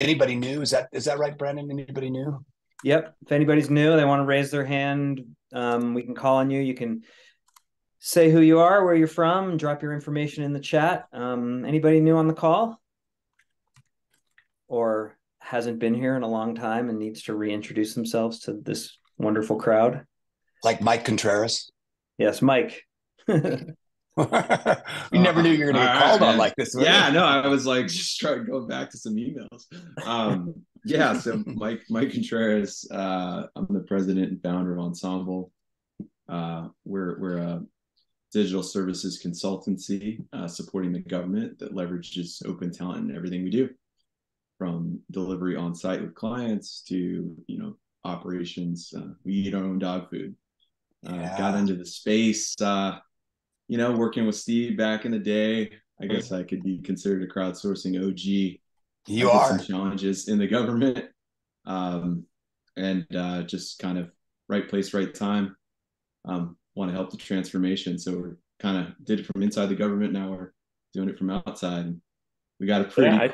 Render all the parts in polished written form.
Anybody new? Is that right, Brandon? Anybody new? Yep. If anybody's new, they want to raise their hand, we can call on you. You can say who you are, where you're from, and drop your information in the chat. Anybody new on the call or hasn't been here in a long time and needs to reintroduce themselves to this wonderful crowd? Like Mike Contreras? Yes, Mike. We never knew you were All going to get right, called on man. like this, were Yeah, you? no, I was like just trying to go back to some emails. Yeah, so Mike Contreras, I'm the president and founder of Ensemble. We're a digital services consultancy supporting the government that leverages open talent in everything we do, from delivery on site with clients to operations. We eat our own dog food. Got Yeah, into the space. Working with Steve back in the day, I guess I could be considered a crowdsourcing OG. I you did some are. challenges in the government, um, and just kind of right place, right time. Want to help the transformation. So we're kind of did it from inside the government. Now we're doing it from outside. And we got a Yeah,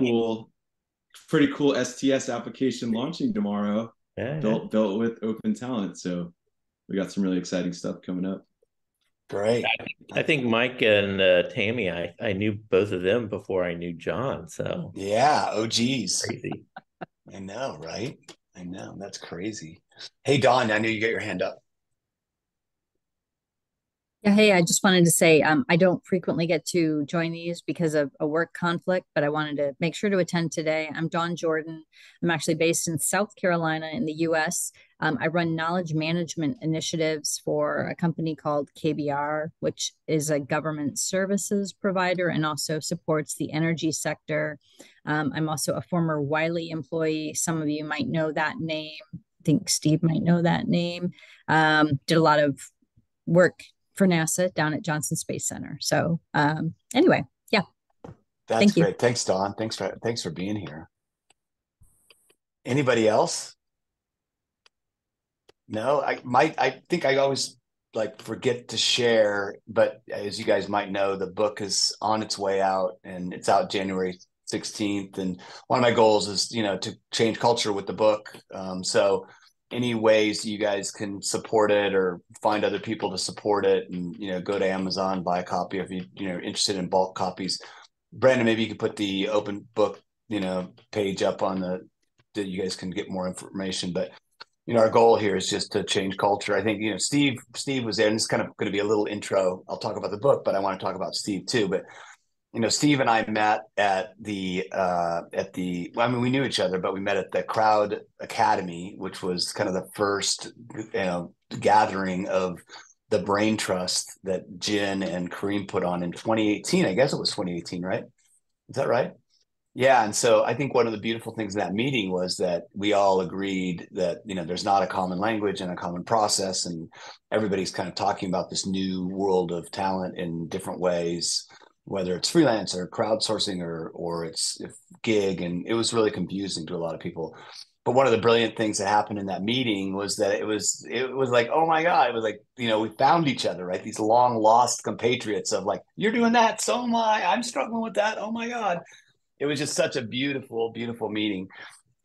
pretty cool STS application launching tomorrow, yeah. built with open talent. So we got some really exciting stuff coming up. Great. I think Mike and Tammy, I knew both of them before I knew John. So Yeah, OGs. crazy. I know, right? I know. That's crazy. Hey, Don, I knew you got your hand up. Yeah, hey, I just wanted to say I don't frequently get to join these because of a work conflict, but I wanted to make sure to attend today. I'm Dawn Jordan. I'm actually based in South Carolina in the US. I run knowledge management initiatives for a company called KBR, which is a government services provider and also supports the energy sector. I'm also a former Wiley employee. Some of you might know that name. I think Steve might know that name. Did a lot of work for NASA down at Johnson Space Center. So anyway, yeah, That's thank you. great. Thanks, Don. Thanks for being here. Anybody else? No, I think I always like forget to share, but as you guys might know, the book is on its way out and it's out January 16th. And one of my goals is, to change culture with the book. So any ways you guys can support it or find other people to support it, and, go to Amazon, buy a copy if you're interested in bulk copies. Brandon, maybe you could put the open book, page up on that you guys can get more information. But our goal here is just to change culture. I think, Steve was there, and this is kind of going to be a little intro. I'll talk about the book, but I want to talk about Steve too. But Steve and I met well, I mean, we knew each other, but we met at the Crowd Academy, which was kind of the first, gathering of the Brain Trust that Jen and Kareem put on in 2018. I guess it was 2018, right? Is that right? Yeah, and so I think one of the beautiful things in that meeting was that we all agreed that there's not a common language and a common process, and everybody's kind of talking about this new world of talent in different ways, whether it's freelance or crowdsourcing or it's gig, and it was really confusing to a lot of people. But one of the brilliant things that happened in that meeting was that it was like, oh my God, it was like, we found each other, right? These long lost compatriots of like, you're doing that, so am I. I'm struggling with that. Oh my God, it was just such a beautiful, beautiful meeting.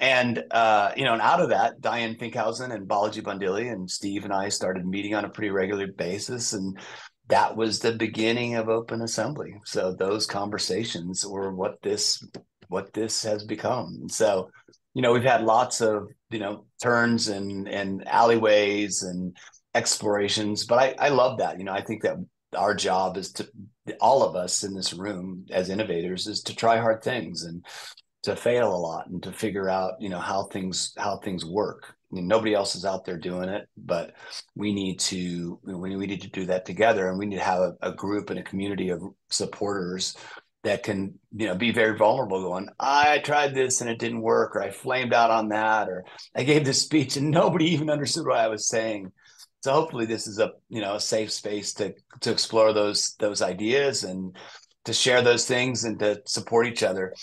And and out of that, Diane Finkhausen and Balaji Bandili and Steve and I started meeting on a pretty regular basis, and that was the beginning of Open Assembly. So those conversations were what this has become. So, we've had lots of turns and alleyways and explorations, but I love that. I think that our job is to all of us in this room as innovators is to try hard things and to fail a lot and to figure out how things work. I mean, nobody else is out there doing it, but we need to do that together, and we need to have a group and a community of supporters that can be very vulnerable, going, I tried this and it didn't work, or I flamed out on that, or I gave this speech and nobody even understood what I was saying. So hopefully this is a safe space to explore those ideas and to share those things and to support each other.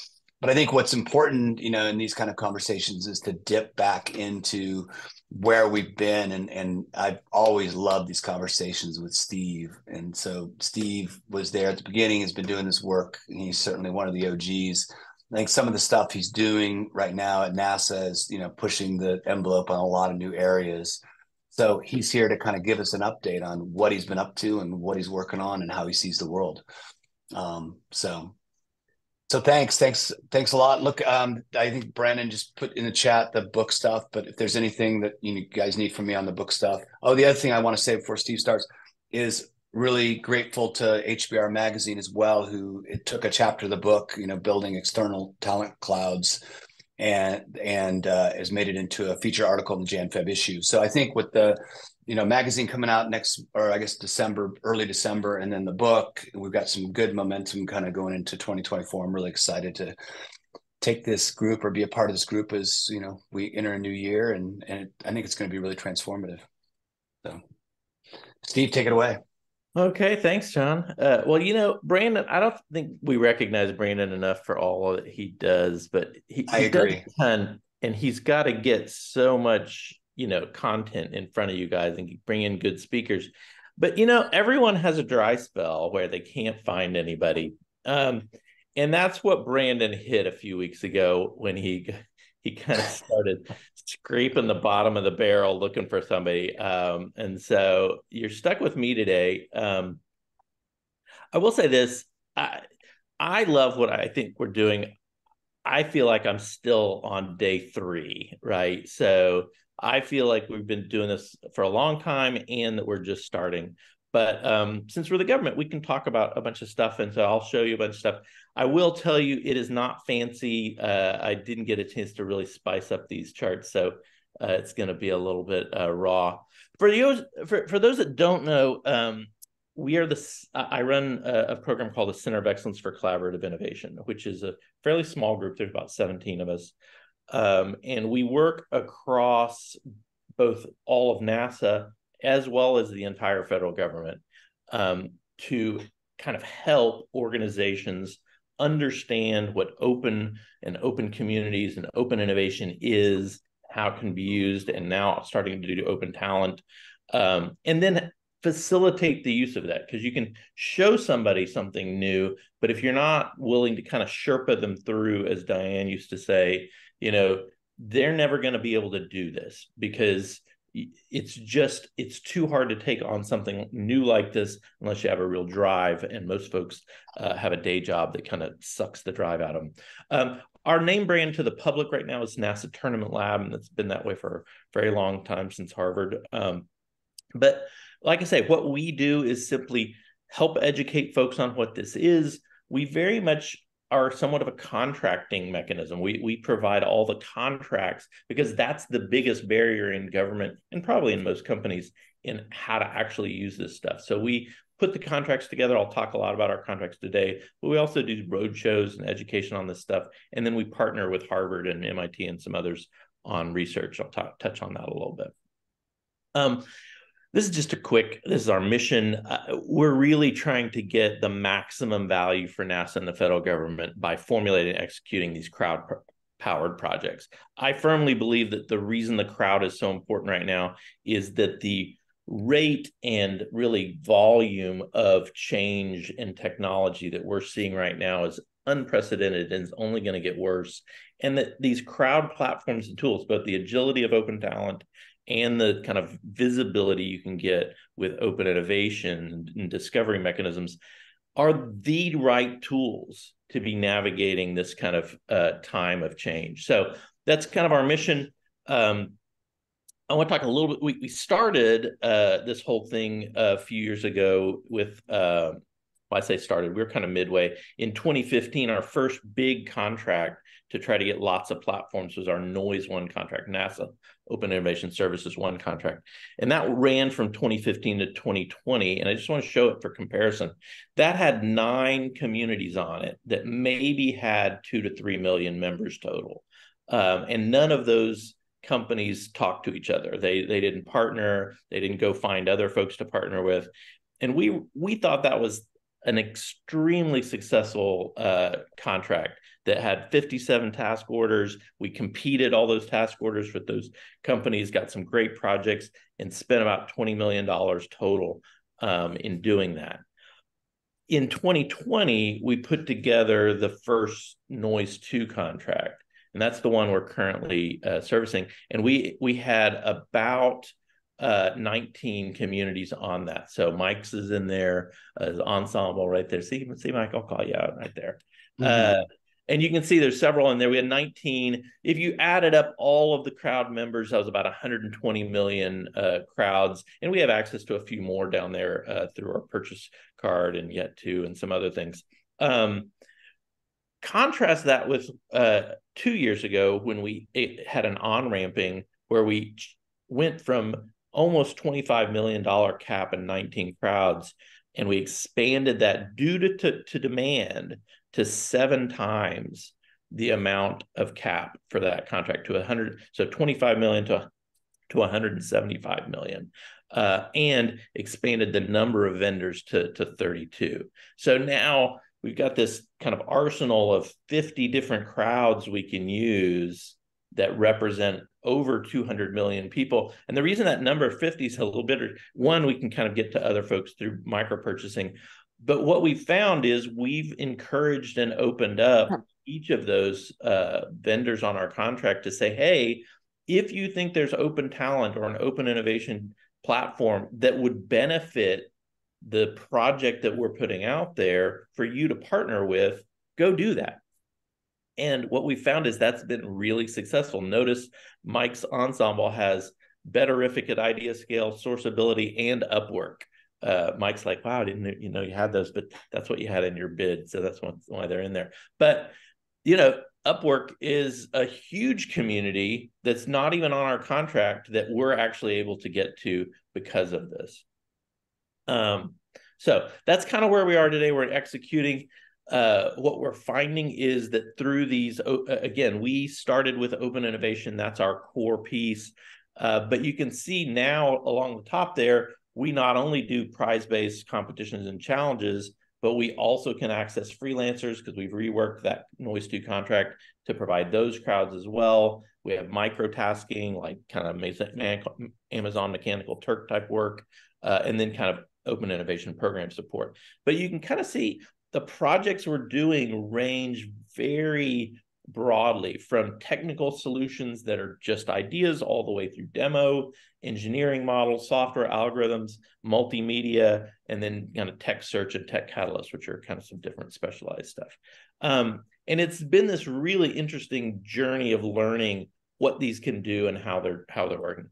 But I think what's important, in these kind of conversations is to dip back into where we've been. And I've always loved these conversations with Steve. And so Steve was there at the beginning, has been doing this work. He's certainly one of the OGs. I think some of the stuff he's doing right now at NASA is, pushing the envelope on a lot of new areas. So he's here to kind of give us an update on what he's been up to and what he's working on and how he sees the world. So thanks a lot. Look, I think Brandon just put in the chat the book stuff, but if there's anything that you guys need from me on the book stuff. Oh, the other thing I want to say before Steve starts is really grateful to HBR Magazine as well, who it took a chapter of the book, building external talent clouds, and has made it into a feature article in the Jan-Feb issue. So I think with the magazine coming out next, or I guess December, early December, and then the book, we've got some good momentum kind of going into 2024. I'm really excited to take this group or be a part of this group as we enter a new year, and I think it's going to be really transformative. So, Steve, take it away. Okay, thanks, John. Well, Brandon, I don't think we recognize Brandon enough for all that he does, but he agree. does a ton, and he's got to get so much, content in front of you guys and bring in good speakers. But, everyone has a dry spell where they can't find anybody. And that's what Brandon hit a few weeks ago when he kind of started scraping the bottom of the barrel looking for somebody. And so you're stuck with me today. I will say this. I love what I think we're doing. I feel like I'm still on day 3, right? So I feel like we've been doing this for a long time and that we're just starting. But since we're the government, we can talk about a bunch of stuff. And so I'll show you a bunch of stuff. I will tell you it is not fancy. I didn't get a chance to really spice up these charts. So it's going to be a little bit raw. For those that don't know, I run a program called the Center of Excellence for Collaborative Innovation, which is a fairly small group. There's about 17 of us. And we work across both all of NASA as well as the entire federal government to kind of help organizations understand what open communities and open innovation is, how it can be used, and now starting to do open talent. And then facilitate the use of that, because you can show somebody something new, but if you're not willing to kind of Sherpa them through, as Diane used to say, they're never going to be able to do this, because it's too hard to take on something new like this unless you have a real drive, and most folks have a day job that kind of sucks the drive out of them. Our name brand to the public right now is NASA Tournament Lab, and it's been that way for a very long time, since Harvard. But like I say, what we do is simply help educate folks on what this is. We very much are somewhat of a contracting mechanism. We provide all the contracts, because that's the biggest barrier in government and probably in most companies in how to actually use this stuff. So we put the contracts together. I'll talk a lot about our contracts today, but we also do road shows and education on this stuff. And then we partner with Harvard and MIT and some others on research. I'll touch on that a little bit. This is our mission. We're really trying to get the maximum value for NASA and the federal government by formulating and executing these crowd-powered projects. I firmly believe that the reason the crowd is so important right now is that the rate and really volume of change in technology that we're seeing right now is unprecedented and is only going to get worse. And that these crowd platforms and tools, both the agility of open talent and the kind of visibility you can get with open innovation and discovery mechanisms, are the right tools to be navigating this kind of time of change. So that's kind of our mission. I want to talk a little bit. We started this whole thing a few years ago with, I say started, we were kind of midway. In 2015, our first big contract to try to get lots of platforms was our Noise One contract, NASA Open Innovation Services One contract. And that ran from 2015 to 2020. And I just want to show it for comparison. That had 9 communities on it that maybe had 2 to 3 million members total. And none of those companies talked to each other. They didn't partner. They didn't go find other folks to partner with. And we thought that was an extremely successful contract that had 57 task orders. We competed all those task orders with those companies, got some great projects, and spent about $20 million total in doing that. in 2020, we put together the first Noise 2 contract, and that's the one we're currently servicing. And we had about 19 communities on that. So Mike's is in there, ensemble right there. See, Mike, I'll call you out right there. And you can see there's several in there. We had 19. If you added up all of the crowd members, that was about 120 million crowds. And we have access to a few more down there through our purchase card and Yet To and some other things. Contrast that with 2 years ago when we had an on-ramping where we went from almost $25 million cap and 19 crowds, and we expanded that due to demand to 7 times the amount of cap for that contract to 100, so 25 million to 175 million, and expanded the number of vendors to 32. So now we've got this kind of arsenal of 50 different crowds we can use that represent over 200 million people. And the reason that number of 50 is a little bit, one, we can kind of get to other folks through micro purchasing. But what we found is we've encouraged and opened up each of those vendors on our contract to say, hey, if you think there's open talent or an open innovation platform that would benefit the project that we're putting out there for you to partner with, go do that. And what we found is that's been really successful. Notice Mike's ensemble has Betterific at Idea Scale, Sourceability, and Upwork. Mike's like, wow, I didn't you had those, but that's what you had in your bid. So that's why they're in there. But, Upwork is a huge community that's not even on our contract that we're actually able to get to because of this. So that's kind of where we are today. We're executing. What we're finding is that through these, again, we started with open innovation. That's our core piece. But you can see now along the top there, we not only do prize-based competitions and challenges, but we also can access freelancers because we've reworked that Noise 2 contract to provide those crowds as well. We have micro-tasking, like kind of Amazon Mechanical Turk type work, and then kind of open innovation program support. But you can kind of see the projects we're doing range very broadly from technical solutions that are just ideas all the way through demo, engineering models, software algorithms, multimedia, and then kind of tech search and tech catalyst, which are kind of some different specialized stuff. And it's been this really interesting journey of learning what these can do and how they're working.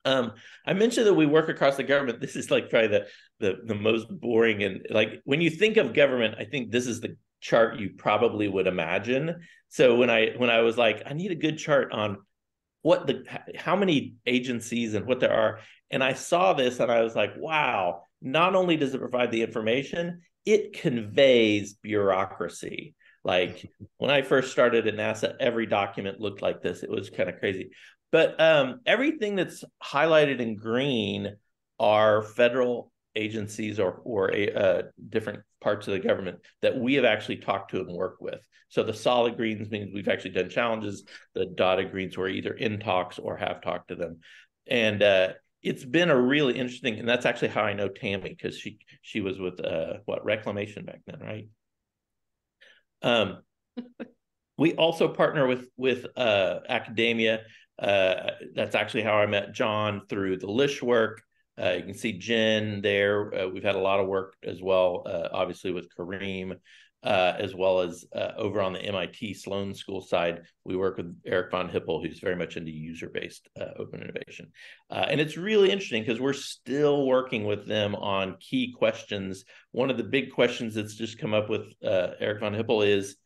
I mentioned that we work across the government. This is like probably the most boring, and like when you think of government, I think this is the chart you probably would imagine. So when I was like, I need a good chart on how many agencies and what there are, and I saw this and I was like, wow, not only does it provide the information, it conveys bureaucracy. Like when I first started at NASA, every document looked like this. It was kind of crazy. But everything that's highlighted in green are federal agencies or different parts of the government that we have actually talked to and worked with. So the solid greens means we've actually done challenges. The dotted greens were either in talks or have talked to them. And it's been a really interesting, and that's actually how I know Tammy, because she was with Reclamation back then, right? We also partner with academia. That's actually how I met John, through the Lish work. You can see Jen there. We've had a lot of work as well, obviously with Kareem, as well as over on the MIT Sloan School side, we work with Eric von Hippel, who's very much into user-based open innovation. And it's really interesting because we're still working with them on key questions. One of the big questions that's just come up with Eric von Hippel is,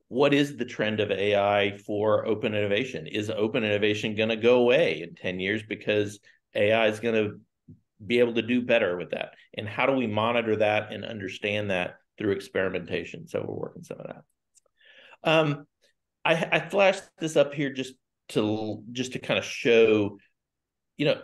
what is the trend of AI for open innovation? Is open innovation going to go away in 10 years because AI is going to be able to do better with that? And how do we monitor that and understand that through experimentation? So we're working some of that. I flashed this up here just to kind of show,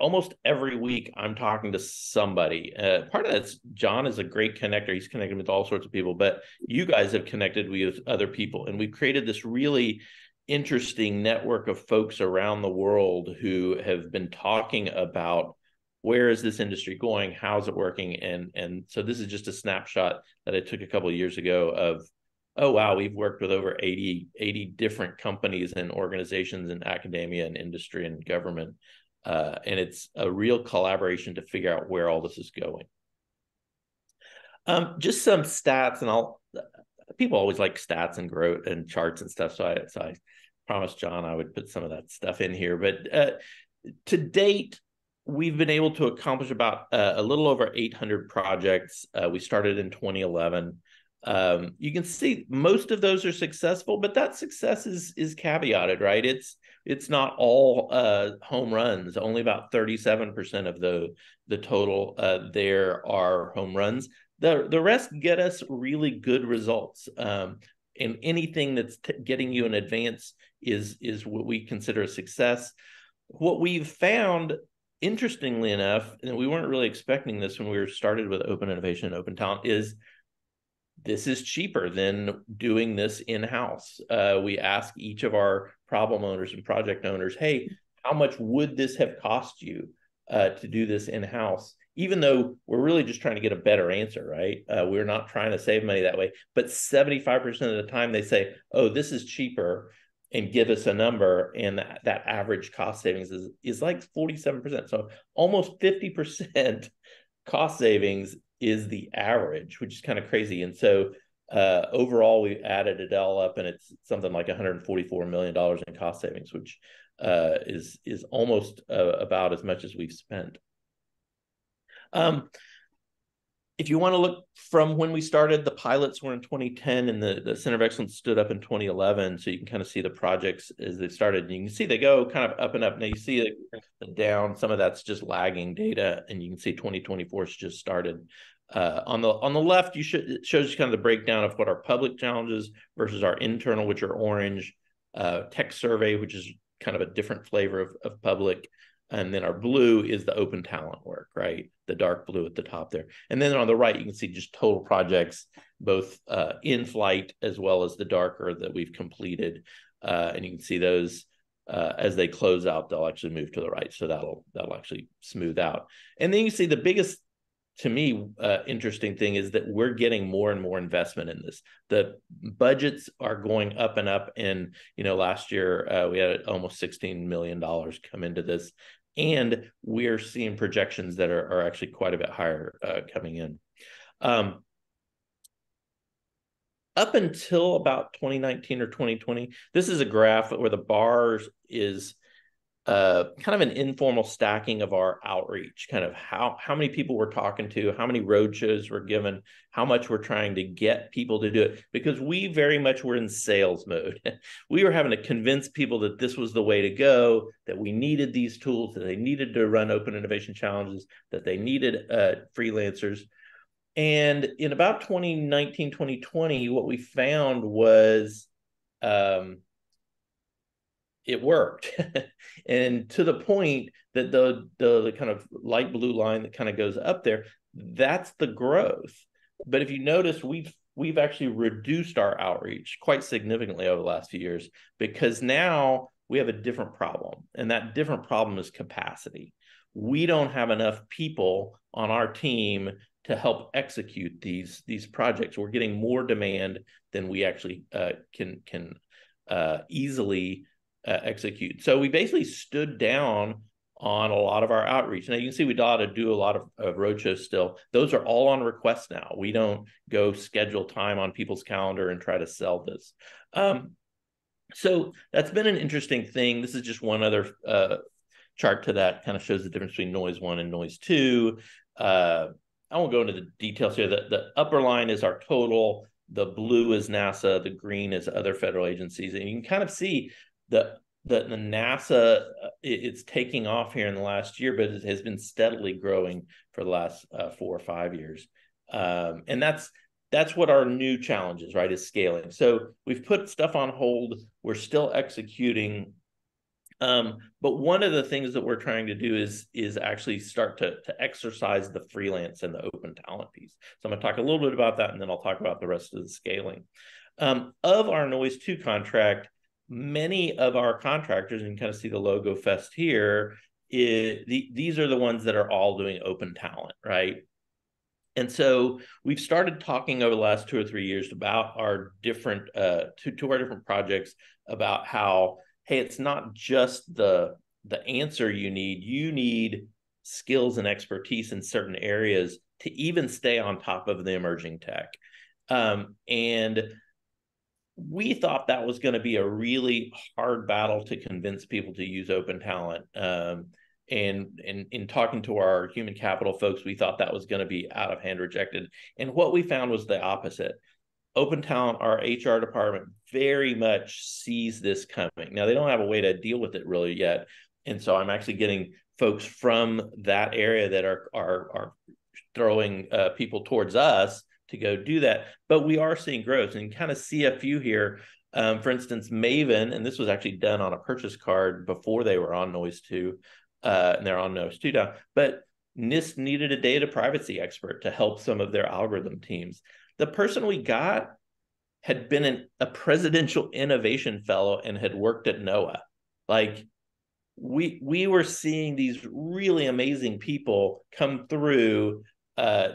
almost every week I'm talking to somebody. Part of that's John is a great connector. He's connected with all sorts of people, but you guys have connected with other people. And we've created this really interesting network of folks around the world who have been talking about where is this industry going? How's it working? And so this is just a snapshot that I took a couple of years ago of, oh, wow, we've worked with over 80 different companies and organizations in academia and industry and government. And it's a real collaboration to figure out where all this is going. Just some stats, and people always like stats and growth and charts and stuff. So I promised John I would put some of that stuff in here. But to date, we've been able to accomplish about a little over 800 projects. We started in 2011. You can see most of those are successful, but that success is caveated, right? It's not all home runs. Only about 37% of the total there are home runs. The rest get us really good results. And anything that's getting you an advance is what we consider a success. What we've found, interestingly enough, and we weren't really expecting this when we were started with open innovation and open talent, is this is cheaper than doing this in-house. We ask each of our problem owners and project owners, hey, how much would this have cost you to do this in-house? Even though we're really just trying to get a better answer, right? We're not trying to save money that way. But 75% of the time they say, oh, this is cheaper, and give us a number. And that average cost savings is like 47%. So almost 50% cost savings is the average, which is kind of crazy. And so overall, we added it all up, and it's something like $144 million in cost savings, which is almost about as much as we've spent. If you want to look from when we started, the pilots were in 2010, and the Center of Excellence stood up in 2011. So you can kind of see the projects as they started. And you can see they go kind of up and up. Now you see the down. Some of that's just lagging data, and you can see 2024 has just started. On the left, it shows you kind of the breakdown of what our public challenges versus our internal, which are orange. Tech survey, which is kind of a different flavor of public. And then our blue is the open talent work, right? The dark blue at the top there. And then on the right, you can see just total projects, both in flight as well as the darker that we've completed. And you can see those as they close out, they'll actually move to the right. So that'll actually smooth out. And then you see the biggest, to me, interesting thing is that we're getting more and more investment in this. The budgets are going up and up. And, last year we had almost $16 million come into this. And we're seeing projections that are actually quite a bit higher coming in. Up until about 2019 or 2020, this is a graph where the bars is kind of an informal stacking of our outreach, kind of how many people we're talking to, how many roadshows we're given, how much we're trying to get people to do it, because we very much were in sales mode. We were having to convince people that this was the way to go, that we needed these tools, that they needed to run open innovation challenges, that they needed freelancers. And in about 2019, 2020, what we found was it worked. And to the point that the kind of light blue line that kind of goes up there, that's the growth. But if you notice, we've actually reduced our outreach quite significantly over the last few years, because now we have a different problem. And that different problem is capacity. We don't have enough people on our team to help execute these projects. We're getting more demand than we actually can easily execute. So we basically stood down on a lot of our outreach. Now you can see we ought to do a lot of roadshows still. Those are all on request now. We don't go schedule time on people's calendar and try to sell this. So that's been an interesting thing. This is just one other chart to that, kind of shows the difference between noise 1 and noise 2. I won't go into the details here. The upper line is our total. The blue is NASA. The green is other federal agencies. And you can kind of see the NASA, it's taking off here in the last year, but it has been steadily growing for the last 4 or 5 years. And that's what our new challenge is, right, is scaling. So we've put stuff on hold. We're still executing. But one of the things that we're trying to do is actually start to exercise the freelance and the open talent piece. So I'm going to talk a little bit about that, and then I'll talk about the rest of the scaling. Of our Noise 2 contract, many of our contractors, and you can kind of see the logo fest here, these are the ones that are all doing open talent, right? And so we've started talking over the last 2 or 3 years about our different to our different projects, about how, hey, it's not just the answer you need skills and expertise in certain areas to even stay on top of the emerging tech. And we thought that was going to be a really hard battle to convince people to use open talent. And in talking to our human capital folks, we thought that was going to be out of hand rejected. And what we found was the opposite. Open talent, our HR department, very much sees this coming. Now, they don't have a way to deal with it really yet. And so I'm actually getting folks from that area that are throwing people towards us to go do that. But we are seeing growth, and kind of see a few here. For instance, Maven, and this was actually done on a purchase card before they were on Noise 2, and they're on Noise 2 now. But NIST needed a data privacy expert to help some of their algorithm teams. The person we got had been a presidential innovation fellow and had worked at NOAA. Like, we were seeing these really amazing people come through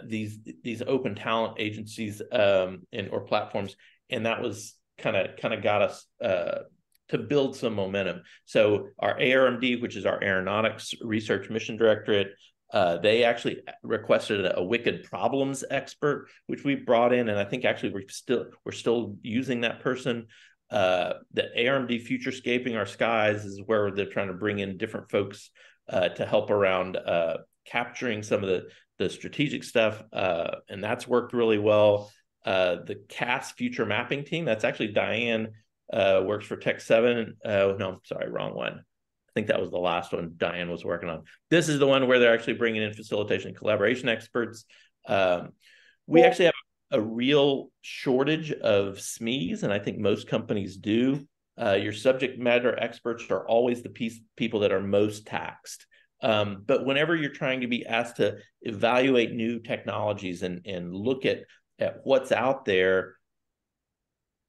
these open talent agencies or platforms, and that was kind of got us to build some momentum. So our ARMD, which is our Aeronautics Research Mission Directorate, they actually requested a wicked problems expert, which we brought in, and I think actually we're still using that person. The ARMD Futurescaping Our Skies is where they're trying to bring in different folks to help around capturing some of the strategic stuff, and that's worked really well. The CAS Future Mapping team, that's actually Diane, works for Tech 7. No, I'm sorry, wrong one. I think that was the last one Diane was working on. This is the one where they're actually bringing in facilitation and collaboration experts. We actually have a real shortage of SMEs, and I think most companies do. Your subject matter experts are always the people that are most taxed. But whenever you're trying to be asked to evaluate new technologies and look at what's out there,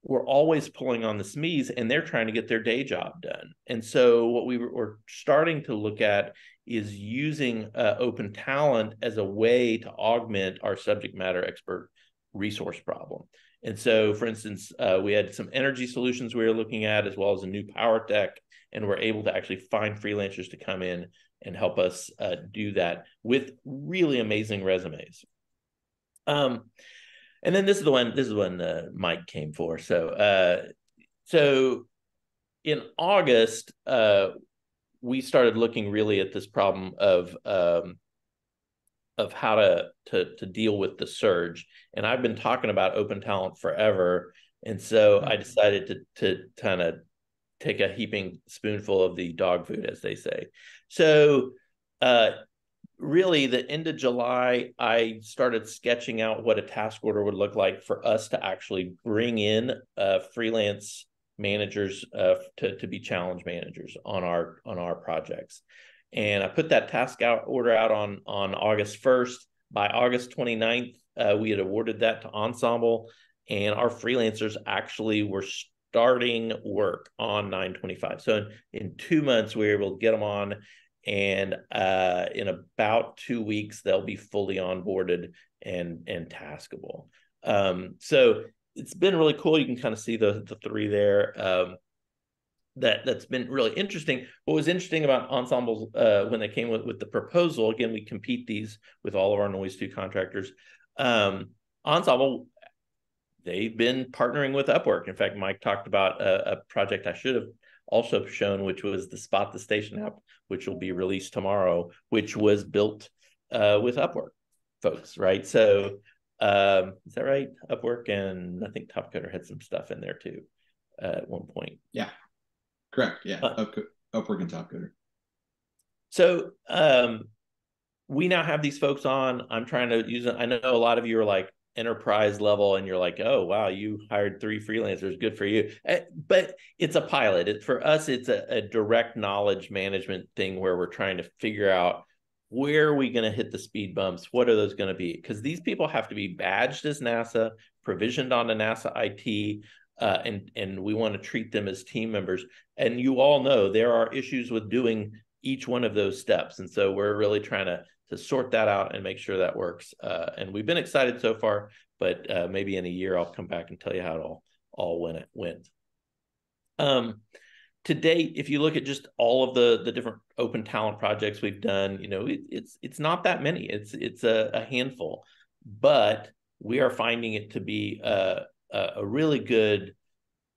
we're always pulling on the SMEs, and they're trying to get their day job done. And so what we're starting to look at is using open talent as a way to augment our subject matter expert resource problem. And so, for instance, we had some energy solutions we were looking at, as well as a new power tech, and we're able to actually find freelancers to come in and help us do that with really amazing resumes. And then this is the one Mike came for. So in August, we started looking really at this problem of how to deal with the surge. And I've been talking about open talent forever. And so I decided to kind of take a heaping spoonful of the dog food, as they say. So really, the end of July, I started sketching out what a task order would look like for us to actually bring in freelance managers to be challenge managers on our projects. And I put that task order out on August 1st. By August 29th, we had awarded that to Ensemble, and our freelancers actually were starting work on 9/25. So in 2 months, we were able to get them on, and in about 2 weeks, they'll be fully onboarded and taskable. So it's been really cool. You can kind of see the three there. That's been really interesting. What was interesting about Ensembles when they came with the proposal, again, we compete these with all of our Noise 2 contractors. Ensemble, they've been partnering with Upwork. In fact, Mike talked about a project I should have also shown, which was the Spot the Station app, which will be released tomorrow, which was built with Upwork folks, right? So is that right? Upwork, and I think Topcoder had some stuff in there too at one point. Yeah. Correct. Yeah. Upwork and Topcoder. So we now have these folks on. I'm trying to use it. I know a lot of you are like enterprise level, and you're like, oh, wow, you hired 3 freelancers. Good for you. But it's a pilot. For us, it's a direct knowledge management thing where we're trying to figure out, where are we going to hit the speed bumps? What are those going to be? Because these people have to be badged as NASA, provisioned on the NASA IT, and we want to treat them as team members. And you all know there are issues with doing each one of those steps. And so we're really trying to sort that out and make sure that works. And we've been excited so far, but maybe in a year, I'll come back and tell you how it all went. To date, if you look at just all of the different open talent projects we've done, it's not that many. It's a handful, but we are finding it to be a really good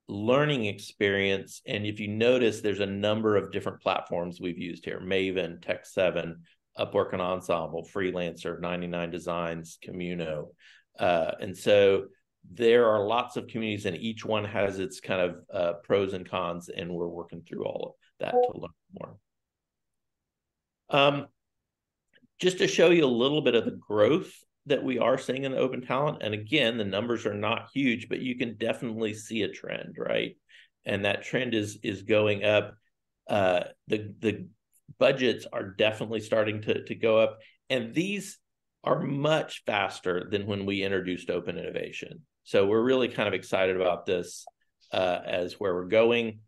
learning experience. And if you notice, there's a number of different platforms we've used here: Maven, Tech7, Upwork and Ensemble, Freelancer, 99 Designs, Communo. And so there are lots of communities, and each one has its kind of pros and cons, and we're working through all of that to learn more. Just to show you a little bit of the growth that we are seeing in the open talent, and again, the numbers are not huge, but you can definitely see a trend, right? And that trend is going up. The budgets are definitely starting to go up, and these are much faster than when we introduced open innovation. So we're really kind of excited about this as where we're going.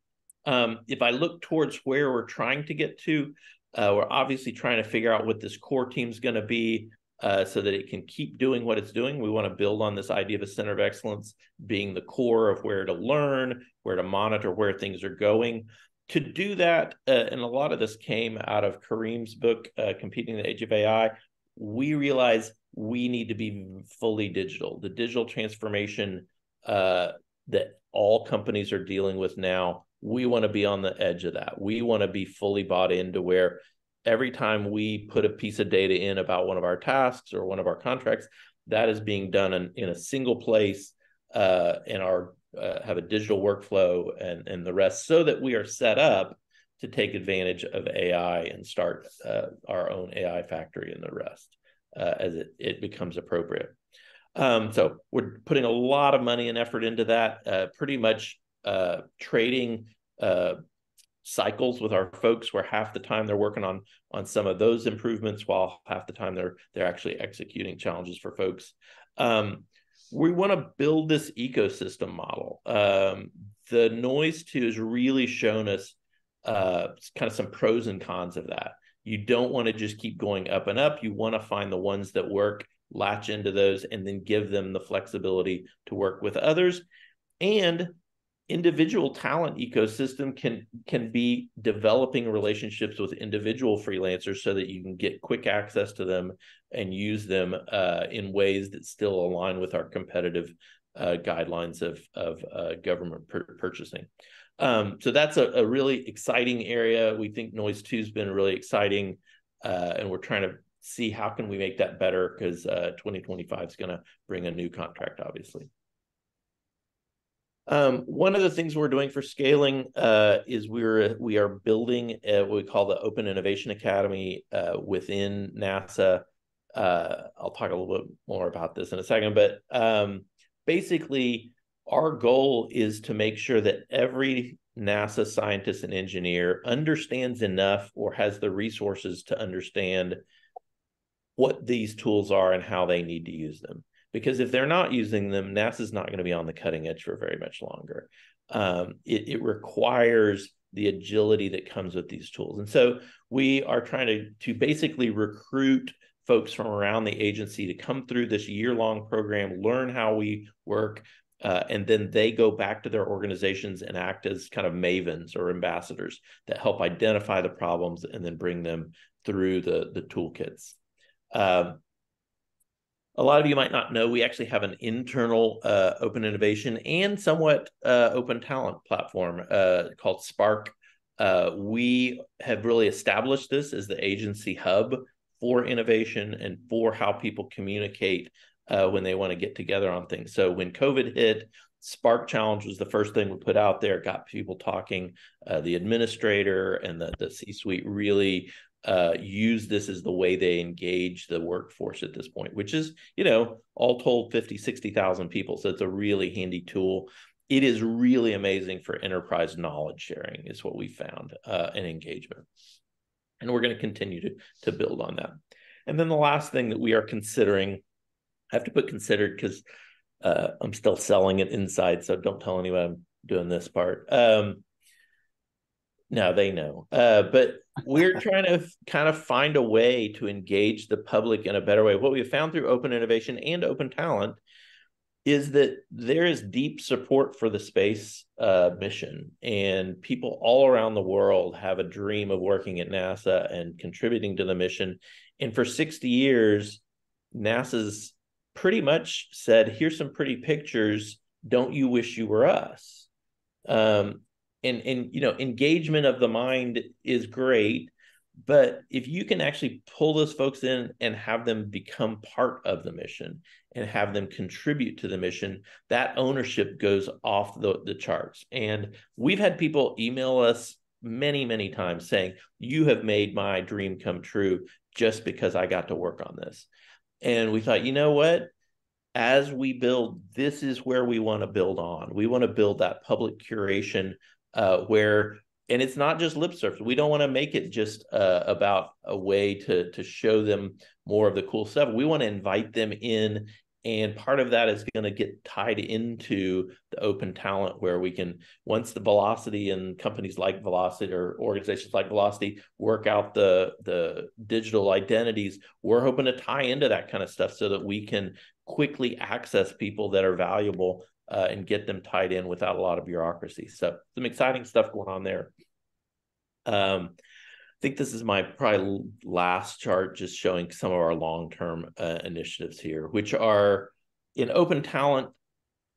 If I look towards where we're trying to get to, we're obviously trying to figure out what this core team is going to be so that it can keep doing what it's doing. We want to build on this idea of a center of excellence being the core of where to learn, where to monitor, where things are going. To do that, and a lot of this came out of Kareem's book, Competing in the Age of AI, we realize we need to be fully digital. The digital transformation that all companies are dealing with now, we want to be on the edge of that. We want to be fully bought into where every time we put a piece of data in about one of our tasks or one of our contracts, that is being done in a single place and have a digital workflow and the rest, so that we are set up to take advantage of AI and start our own AI factory and the rest as it becomes appropriate. So we're putting a lot of money and effort into that, pretty much trading cycles with our folks, where half the time they're working on some of those improvements, while half the time they're actually executing challenges for folks. We want to build this ecosystem model. The Noise 2 has really shown us kind of some pros and cons of that. You don't want to just keep going up and up. You want to find the ones that work, latch into those, and then give them the flexibility to work with others. And individual talent ecosystem can be developing relationships with individual freelancers so that you can get quick access to them and use them in ways that still align with our competitive guidelines of government purchasing. So that's a really exciting area. We think Noise 2 has been really exciting, and we're trying to see how can we make that better, because 2025 is going to bring a new contract, obviously. One of the things we're doing for scaling is we are building what we call the Open Innovation Academy within NASA. I'll talk a little bit more about this in a second, but basically our goal is to make sure that every NASA scientist and engineer understands enough or has the resources to understand what these tools are and how they need to use them. Because if they're not using them, NASA's not going to be on the cutting edge for very much longer. It requires the agility that comes with these tools. And so we are trying to basically recruit folks from around the agency to come through this year-long program, learn how we work, and then they go back to their organizations and act as kind of mavens or ambassadors that help identify the problems and then bring them through the toolkits. A lot of you might not know, we actually have an internal open innovation and somewhat open talent platform called Spark. We have really established this as the agency hub for innovation and for how people communicate when they want to get together on things. So when COVID hit, Spark Challenge was the first thing we put out there, got people talking. The administrator and the C-suite really use this as the way they engage the workforce at this point, which is, all told 50, 60,000 people. So it's a really handy tool. It is really amazing for enterprise knowledge sharing is what we found, and engagement. And we're going to continue to build on that. And then the last thing that we are considering, I have to put considered because I'm still selling it inside, so don't tell anyone I'm doing this part. No, they know. But we're trying to kind of find a way to engage the public in a better way. What we have found through open innovation and open talent is that there is deep support for the space mission, and people all around the world have a dream of working at NASA and contributing to the mission. And for 60 years, NASA's pretty much said, here's some pretty pictures. Don't you wish you were us? And you know, engagement of the mind is great, but if you can actually pull those folks in and have them become part of the mission and have them contribute to the mission, that ownership goes off the charts. And we've had people email us many times saying, you have made my dream come true just because I got to work on this. And we thought, you know what? As we build, this is where we want to build on. We want to build that public curation where, and it's not just lip service. We don't want to make it just about a way to show them more of the cool stuff. We want to invite them in, and part of that is going to get tied into the open talent, where we can, once the Velocity and companies like Velocity or organizations like Velocity work out the digital identities, we're hoping to tie into that kind of stuff so that we can quickly access people that are valuable and get them tied in without a lot of bureaucracy. So some exciting stuff going on there. I think this is my probably last chart, just showing some of our long-term initiatives here, which are in open talent.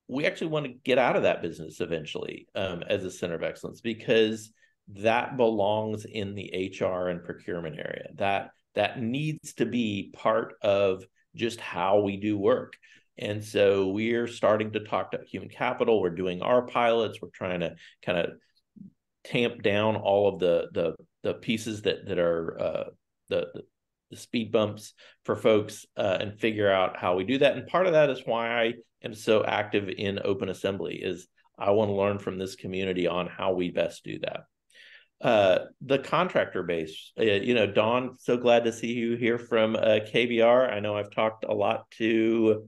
We actually want to get out of that business eventually as a center of excellence, because that belongs in the HR and procurement area. That needs to be part of just how we do work. And so we're starting to talk to human capital. We're doing our pilots. We're trying to kind of tamp down all of the pieces that are the speed bumps for folks and figure out how we do that. And part of that is why I am so active in Open Assembly, is I want to learn from this community on how we best do that. The contractor base, you know, Dawn, so glad to see you here from KBR. I know I've talked a lot to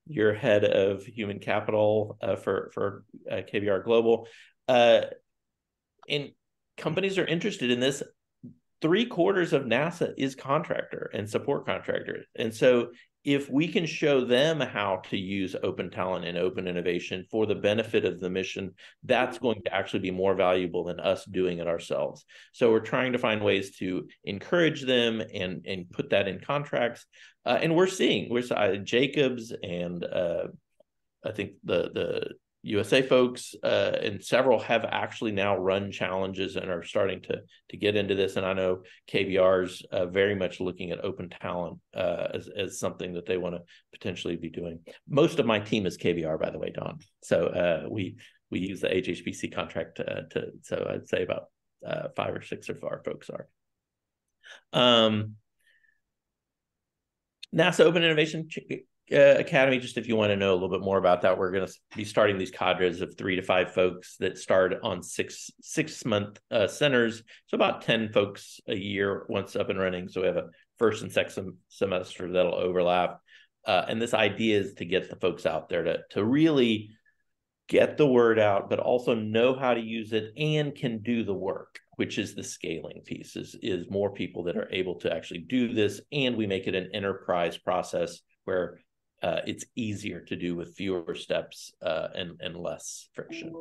your head of human capital for KBR Global. And companies are interested in this. 3/4 of NASA is contractor and support contractors. And so if we can show them how to use open talent and open innovation for the benefit of the mission, that's going to actually be more valuable than us doing it ourselves. So we're trying to find ways to encourage them and put that in contracts. And we're seeing Jacobs and I think the USA folks and several have actually now run challenges and are starting to get into this. And I know KBR's very much looking at open talent as something that they want to potentially be doing. Most of my team is KBR, by the way, Don. So we use the HHPC contract so I'd say about 5 or 6 of our folks are. NASA Open Innovation Academy, just if you want to know a little bit more about that, we're going to be starting these cadres of 3 to 5 folks that start on 6-month centers. So about 10 folks a year once up and running. So we have a first and second semester that'll overlap. And this idea is to get the folks out there to really get the word out, but also know how to use it and can do the work, which is the scaling piece, is more people that are able to actually do this. And we make it an enterprise process where it's easier to do with fewer steps and less friction.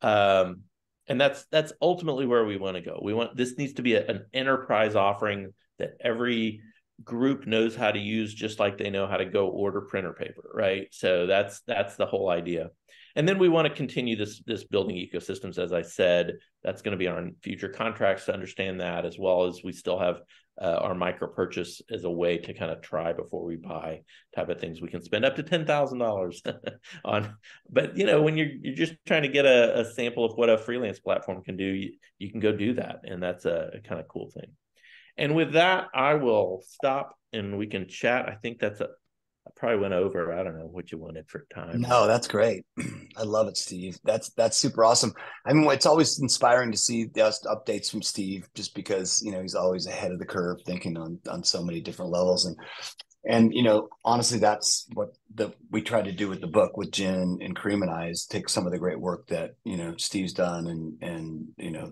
And that's ultimately where we want to go. This needs to be an enterprise offering that every group knows how to use, just like they know how to go order printer paper, right? So that's the whole idea. And then we want to continue this building ecosystems, as I said. That's going to be on future contracts to understand that, as well as we still have our micro purchase as a way to kind of try before we buy type of things. We can spend up to $10,000 on, but you know, when you're just trying to get a sample of what a freelance platform can do, you can go do that, and that's a kind of cool thing. And with that, I will stop and we can chat. I think I probably went over. I don't know what you wanted for time. No, that's great. I love it, Steve. That's super awesome. I mean, it's always inspiring to see the updates from Steve, just because, you know, he's always ahead of the curve, thinking on so many different levels. And honestly, that's what we tried to do with the book with Jen and Kareem and I, is take some of the great work that Steve's done and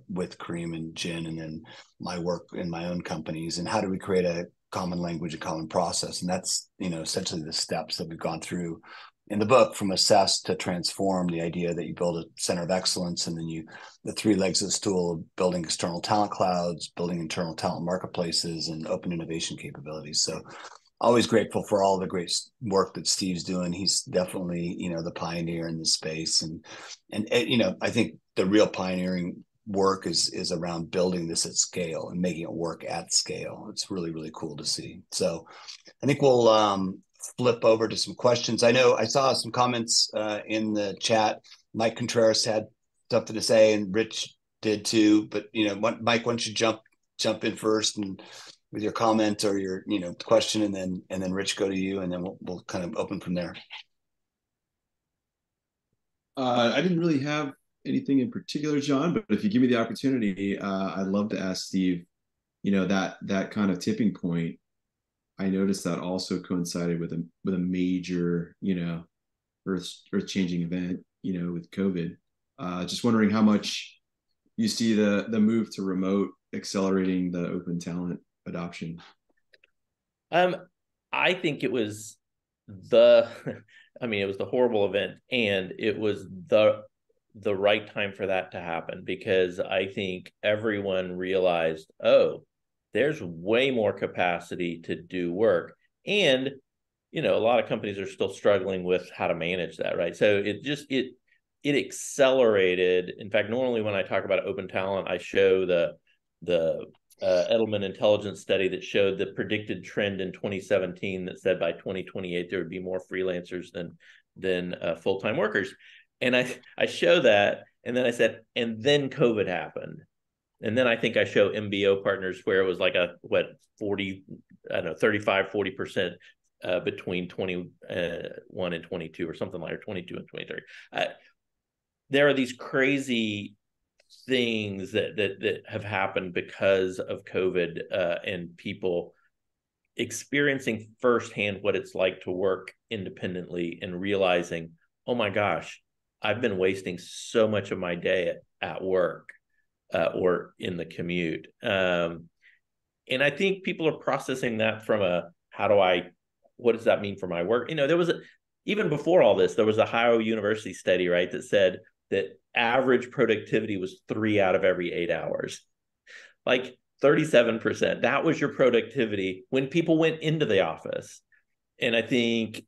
with Kareem and Jen, and then my work in my own companies, and how do we create a common language, a common process. And that's essentially the steps that we've gone through in the book, from assess to transform. The idea that you build a center of excellence, and then the three legs of the stool of building external talent clouds, building internal talent marketplaces, and open innovation capabilities. So always grateful for all the great work that Steve's doing. He's definitely, the pioneer in the space. And I think the real pioneering work is around building this at scale and making it work at scale. It's really, really cool to see. So I think we'll flip over to some questions. I know I saw some comments in the chat. Mike Contreras had something to say, and Rich did too. But Mike, why don't you jump in first and with your comment or your question, and then Rich, go to you, and then we'll kind of open from there. I didn't really have anything in particular, John, but if you give me the opportunity, I'd love to ask Steve, that kind of tipping point. I noticed that also coincided with a major, earth-changing event, with COVID. Just wondering how much you see the move to remote accelerating the open talent adoption. I think it was the horrible event, and it was the right time for that to happen, because I think everyone realized, oh, there's way more capacity to do work. And, a lot of companies are still struggling with how to manage that, right? So it accelerated. In fact, normally when I talk about open talent, I show the Edelman Intelligence study that showed the predicted trend in 2017 that said by 2028 there would be more freelancers than full-time workers. And I show that, and then I said, and then COVID happened. And then I think I show MBO partners where it was like 35, 40% between 21 and 22 or something like, or 22 and 23. There are these crazy things that have happened because of COVID, and people experiencing firsthand what it's like to work independently and realizing, oh my gosh, I've been wasting so much of my day at work or in the commute. And I think people are processing that from what does that mean for my work? There was even before all this, there was a Ohio University study, right, that said that average productivity was 3 out of every 8 hours, like 37%. That was your productivity when people went into the office. And I think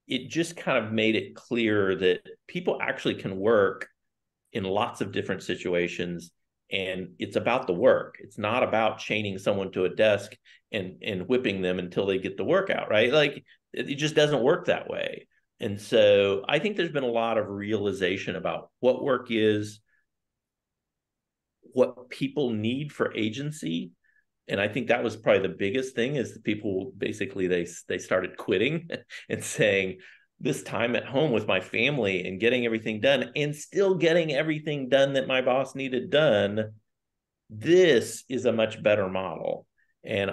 it just kind of made it clear that people actually can work in lots of different situations, and it's about the work. It's not about chaining someone to a desk and whipping them until they get the work out, right? Like, it just doesn't work that way. And so I think there's been a lot of realization about what work is, what people need for agency. And I think that was probably the biggest thing, is that people basically, they started quitting and saying, this time at home with my family and getting everything done, and still getting everything done that my boss needed done, this is a much better model. And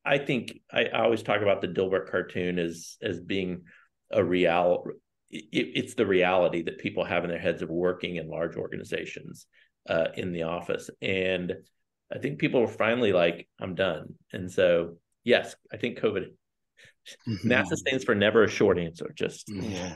I think I always talk about the Dilbert cartoon as being a reality. It's the reality that people have in their heads of working in large organizations in the office. And I think people were finally like, I'm done. And so, yes, I think COVID, NASA stands for never a short answer. Just yeah.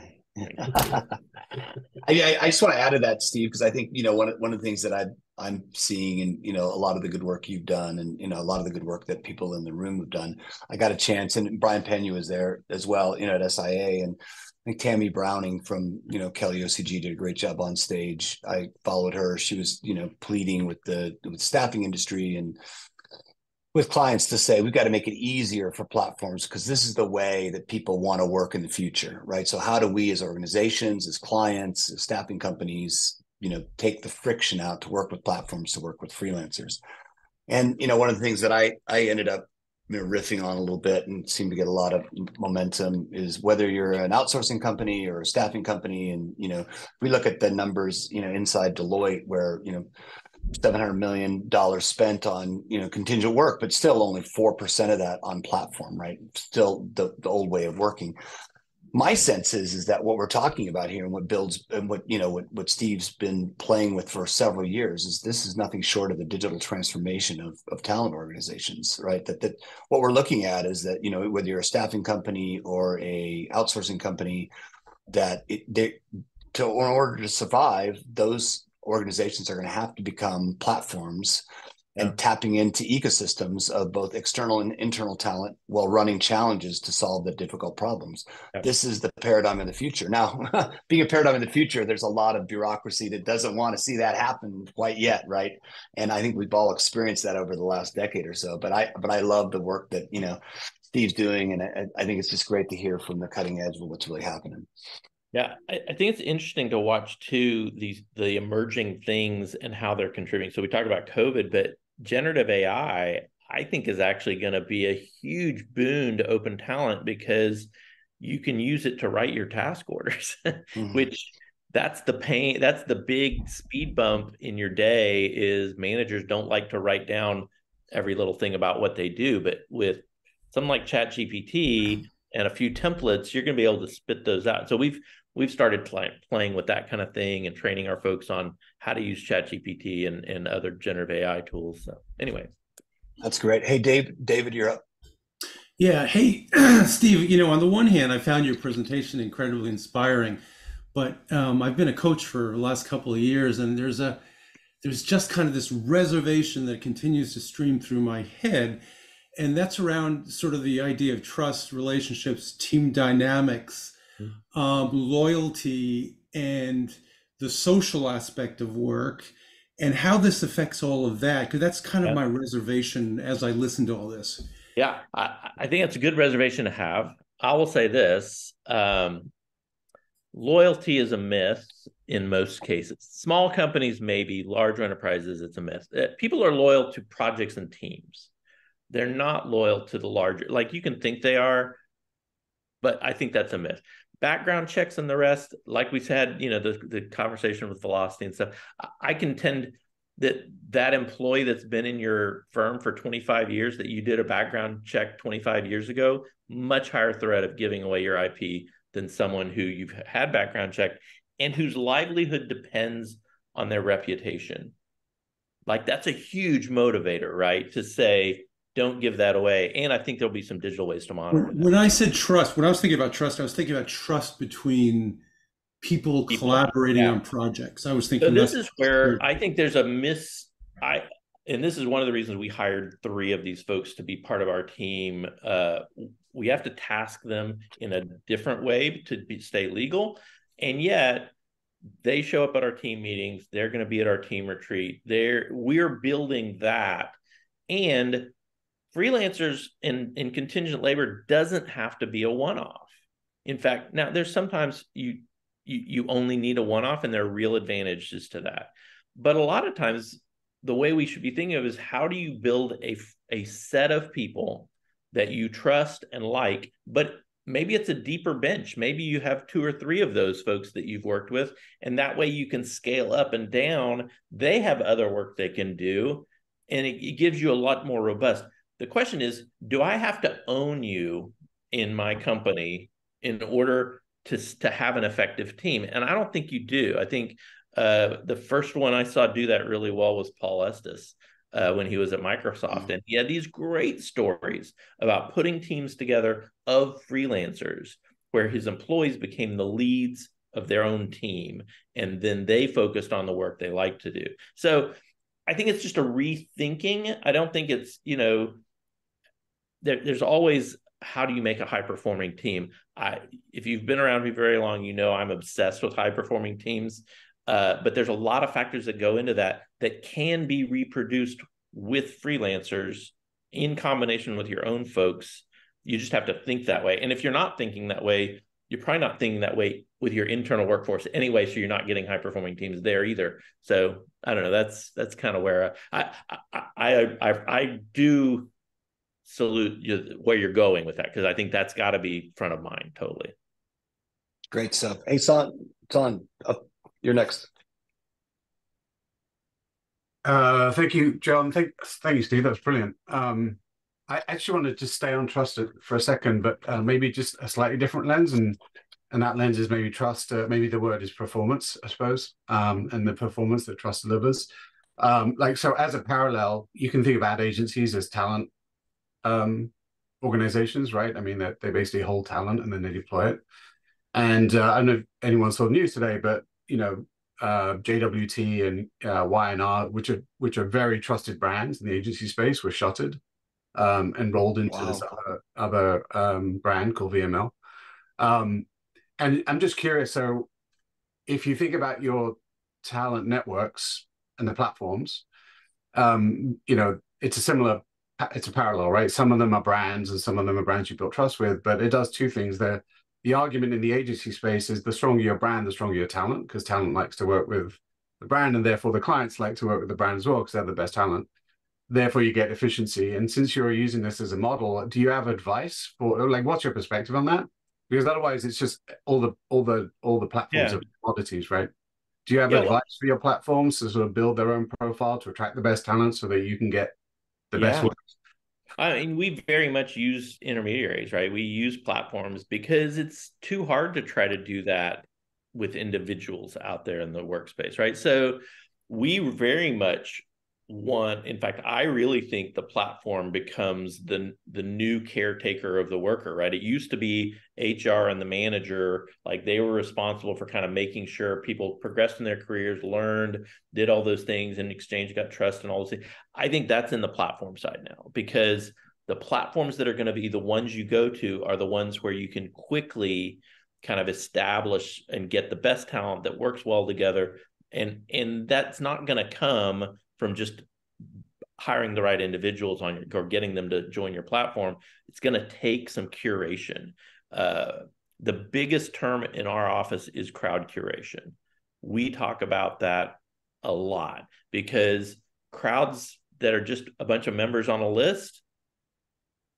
I just want to add to that, Steve, because I think one of the things that I'm seeing, and a lot of the good work you've done, and a lot of the good work that people in the room have done. I got a chance, and Brian Pena was there as well, at SIA, and I think Tammy Browning from Kelly OCG did a great job on stage. I followed her. She was pleading with the staffing industry and with clients to say, we've got to make it easier for platforms, because this is the way that people want to work in the future, right? So how do we as organizations, as clients, as staffing companies, take the friction out to work with platforms, to work with freelancers? And, one of the things that I ended up riffing on a little bit and seemed to get a lot of momentum is whether you're an outsourcing company or a staffing company. And, we look at the numbers, inside Deloitte, where, $700 million spent on, contingent work, but still only 4% of that on platform, right? Still the old way of working. My sense is that what we're talking about here and what builds and what Steve's been playing with for several years is this is nothing short of a digital transformation of talent organizations, right? That what we're looking at is that, whether you're a staffing company or a outsourcing company, that in order to survive, those organizations are going to have to become platforms and tapping into ecosystems of both external and internal talent while running challenges to solve the difficult problems. Yep. This is the paradigm of the future. Now, being a paradigm of the future, there's a lot of bureaucracy that doesn't want to see that happen quite yet, right? And I think we've all experienced that over the last decade or so. But I love the work that Steve's doing, and I think it's just great to hear from the cutting edge of what's really happening. Yeah, I think it's interesting to watch too the emerging things and how they're contributing. So we talked about COVID, but generative AI, I think, is actually going to be a huge boon to open talent because you can use it to write your task orders, which that's the pain. That's the big speed bump in your day is managers don't like to write down every little thing about what they do. But with something like ChatGPT and a few templates, you're going to be able to spit those out. So we've started playing with that kind of thing and training our folks on how to use ChatGPT and other generative AI tools. So anyway. That's great. Hey, David, you're up. Yeah. Hey, Steve, on the one hand, I found your presentation incredibly inspiring, but I've been a coach for the last couple of years, and there's just kind of this reservation that continues to stream through my head. And that's around sort of the idea of trust, relationships, team dynamics, loyalty, and the social aspect of work, and how this affects all of that. Because that's kind of my reservation as I listen to all this. Yeah, I think it's a good reservation to have. I will say this. Loyalty is a myth in most cases. Small companies, maybe. Large enterprises, it's a myth. People are loyal to projects and teams. They're not loyal to the larger, like you can think they are, but I think that's a myth. Background checks and the rest, like we said, the conversation with Velocity and stuff, I contend that employee that's been in your firm for 25 years, that you did a background check 25 years ago, much higher threat of giving away your IP than someone who you've had background checked and whose livelihood depends on their reputation. Like that's a huge motivator, right? To say, don't give that away. And I think there'll be some digital ways to monitor that. When I said trust, when I was thinking about trust, I was thinking about trust between people collaborating on projects. I was thinking. So this is where I think there's a and this is one of the reasons we hired 3 of these folks to be part of our team. We have to task them in a different way to stay legal. And yet they show up at our team meetings. They're going to be at our team retreat. We're building that. And freelancers in contingent labor doesn't have to be a one-off. In fact, now there's sometimes you only need a one-off, and there are real advantages to that. But a lot of times, the way we should be thinking of is how do you build a set of people that you trust and like, but maybe it's a deeper bench. Maybe you have 2 or 3 of those folks that you've worked with, and that way you can scale up and down. They have other work they can do, and it gives you a lot more robust. The question is, do I have to own you in my company in order to have an effective team? And I don't think you do. I think the first one I saw do that really well was Paul Estes when he was at Microsoft. And he had these great stories about putting teams together of freelancers where his employees became the leads of their own team. And then they focused on the work they like to do. So I think it's just a rethinking. I don't think it's, there's always, how do you make a high-performing team? If you've been around me very long, I'm obsessed with high-performing teams. But there's a lot of factors that go into that can be reproduced with freelancers in combination with your own folks. You just have to think that way. And if you're not thinking that way, you're probably not thinking that way with your internal workforce anyway, so you're not getting high-performing teams there either. So I don't know. That's kind of where I do salute where you're going with that, because I think that's got to be front of mind. Totally. Great stuff. Hey, Son, you're next. Thank you, John. Thank you, Steve. That's brilliant. I actually want to just stay on trust for a second, but maybe just a slightly different lens, and that lens is maybe trust. Maybe the word is performance, I suppose, and the performance that trust delivers. Like so, as a parallel, you can think about agencies as talent organizations, right? I mean, that they basically hold talent and then they deploy it. And I don't know if anyone saw the news today, but JWT and Y&R, which are very trusted brands in the agency space, were shuttered and rolled into this other brand called VML. And I'm just curious. So, if you think about your talent networks and the platforms, it's a parallel, right? Some of them are brands, and some of them are brands you built trust with. But it does two things there. The argument in the agency space is the stronger your brand, the stronger your talent, because talent likes to work with the brand, and therefore the clients like to work with the brand as well because they're the best talent. Therefore, you get efficiency. And since you're using this as a model, do you have advice for like what's your perspective on that? Because otherwise, it's just all the platforms are commodities, right? Do you have advice for your platforms to sort of build their own profile to attract the best talent so that you can get the best work? I mean, we very much use intermediaries, right? We use platforms because it's too hard to try to do that with individuals out there in the workspace, right? So we very much want, in fact, I really think the platform becomes the new caretaker of the worker, right? It used to be HR and the manager, like they were responsible for kind of making sure people progressed in their careers, learned, did all those things, in exchange got trust and all those things. I think that's in the platform side now, because the platforms that are going to be the ones you go to are the ones where you can quickly kind of establish and get the best talent that works well together. And that's not going to come from just hiring the right individuals on your, or getting them to join your platform. It's going to take some curation. The biggest term in our office is crowd curation. We talk about that a lot because crowds that are just a bunch of members on a list,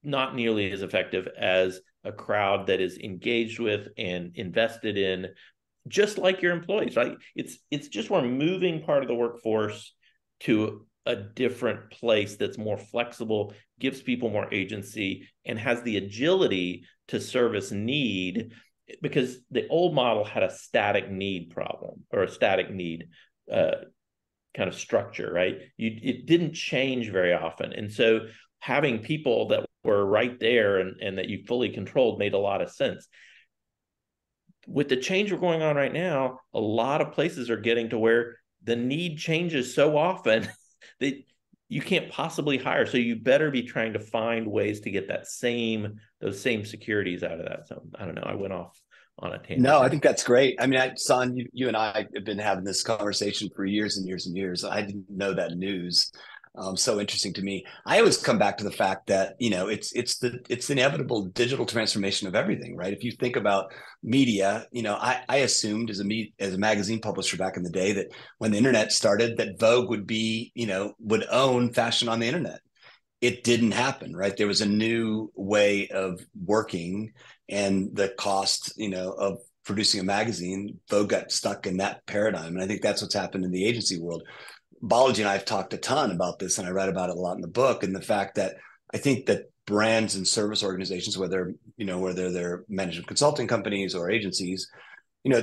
not nearly as effective as a crowd that is engaged with and invested in, just like your employees, right? It's just we're moving part of the workforce to a different place that's more flexible, gives people more agency, and has the agility to service need, because the old model had a static need problem, or a static need kind of structure, right? It didn't change very often. And so having people that were right there and that you fully controlled made a lot of sense. With the change we're going on right now, a lot of places are getting to where the need changes so often that you can't possibly hire. So you better be trying to find ways to get those same securities out of that. So I don't know. I went off on a tangent. No, I think that's great. I mean, Son, you and I have been having this conversation for years and years and years. I didn't know that news. So interesting to me. I always come back to the fact that, it's the inevitable digital transformation of everything, right? If you think about media, I assumed as a magazine publisher back in the day that when the internet started, that Vogue would own fashion on the internet. It didn't happen, right? There was a new way of working, and the cost, of producing a magazine, Vogue got stuck in that paradigm. And I think that's what's happened in the agency world. Balaji and I have talked a ton about this, and I read about it a lot in the book, and the fact that I think that brands and service organizations, whether they're management consulting companies or agencies,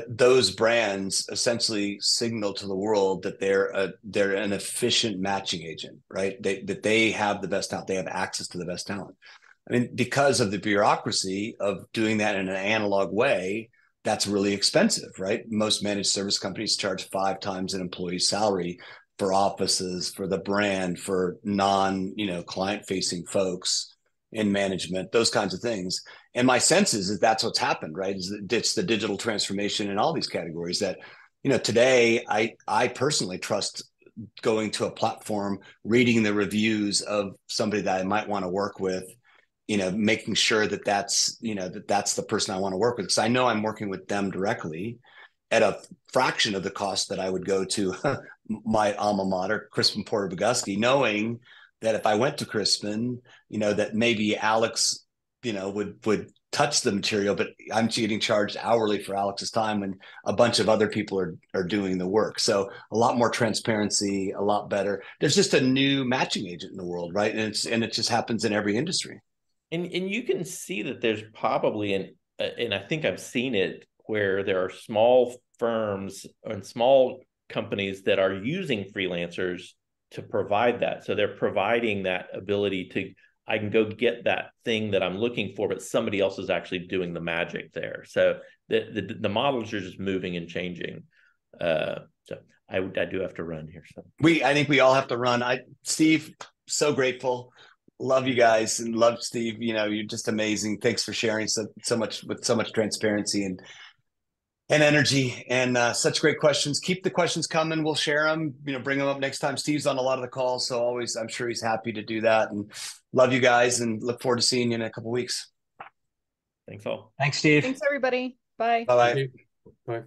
those brands essentially signal to the world that they're an efficient matching agent, right? That they have the best talent, they have access to the best talent. I mean, because of the bureaucracy of doing that in an analog way, that's really expensive, right? Most managed service companies charge 5 times an employee's salary for offices, for the brand, for client facing folks in management, those kinds of things. And my sense is that that's what's happened, right? It's the digital transformation in all these categories that, today I personally trust going to a platform, reading the reviews of somebody that I might want to work with, making sure that that's the person I want to work with, because I know I'm working with them directly at a fraction of the cost that I would go to my alma mater, Crispin Porter Bogusky, knowing that if I went to Crispin, that maybe Alex would touch the material, but I'm getting charged hourly for Alex's time when a bunch of other people are doing the work. So a lot more transparency, a lot better. There's just a new matching agent in the world, right? And it just happens in every industry. And you can see that there's probably and I think I've seen it, where there are small firms and small companies that are using freelancers to provide that. So they're providing that ability to, I can go get that thing that I'm looking for, but somebody else is actually doing the magic there. So the models are just moving and changing. So I do have to run here. So I think we all have to run. Steve, so grateful. Love you guys and love Steve. You're just amazing. Thanks for sharing so much with so much transparency and energy and such great questions. Keep the questions coming. We'll share them, bring them up next time. Steve's on a lot of the calls, so always, I'm sure he's happy to do that. And love you guys and look forward to seeing you in a couple of weeks. Thanks all. Thanks, Steve. Thanks, everybody. Bye. Bye-bye. Bye.